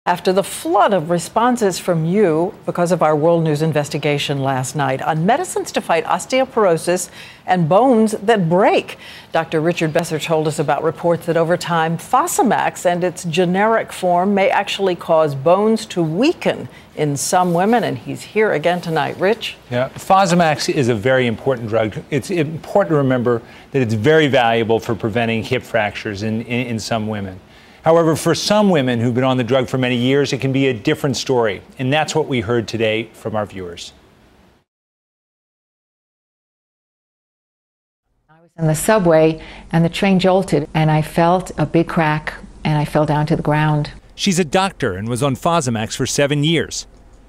After the flood of responses from you because of our World News investigation last night on medicines to fight osteoporosis and bones that break. Dr. Richard Besser told us about reports that over time, Fosamax and its generic form may actually cause bones to weaken in some women, and he's here again tonight. Rich? Yeah, Fosamax is a very important drug. It's important to remember that it's very valuable for preventing hip fractures in some women. However, for some women who've been on the drug for many years, it can be a different story. And that's what we heard today from our viewers. I was in the subway and the train jolted and I felt a big crack and I fell down to the ground. She's a doctor and was on Fosamax for 7 years.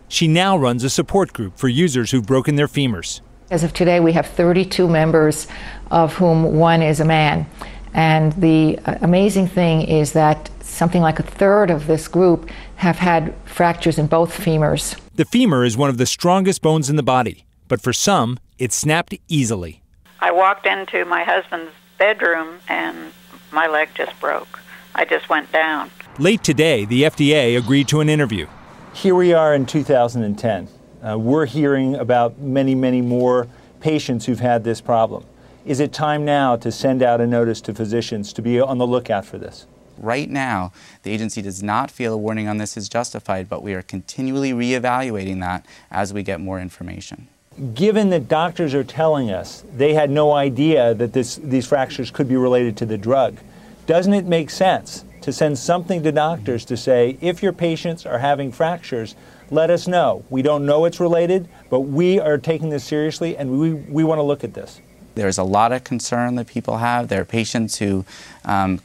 She now runs a support group for users who've broken their femurs. As of today, we have 32 members, of whom one is a man. And the amazing thing is that something like a third of this group have had fractures in both femurs. The femur is one of the strongest bones in the body, but for some, it snapped easily. I walked into my husband's bedroom and my leg just broke. I just went down. Late today, the FDA agreed to an interview. Here we are in 2010. We're hearing about many, many more patients who've had this problem. Is it time now to send out a notice to physicians to be on the lookout for this? Right now, the agency does not feel a warning on this is justified, but we are continually reevaluating that as we get more information. Given that doctors are telling us they had no idea that these fractures could be related to the drug, doesn't it make sense to send something to doctors to say, if your patients are having fractures, let us know. We don't know it's related, but we are taking this seriously and we want to look at this. There's a lot of concern that people have. There are patients who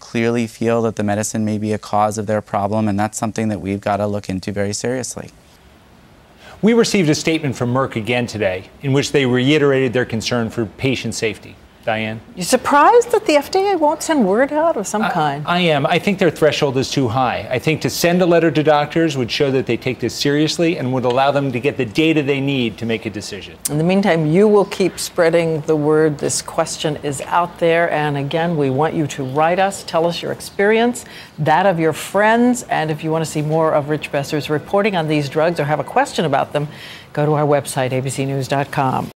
clearly feel that the medicine may be a cause of their problem, and that's something that we've got to look into very seriously. We received a statement from Merck again today in which they reiterated their concern for patient safety. Diane? You surprised that the FDA won't send word out of some kind? I am. I think their threshold is too high. I think to send a letter to doctors would show that they take this seriously and would allow them to get the data they need to make a decision. In the meantime, you will keep spreading the word. This question is out there. And again, we want you to write us, tell us your experience, that of your friends. And if you want to see more of Rich Besser's reporting on these drugs or have a question about them, go to our website, abcnews.com.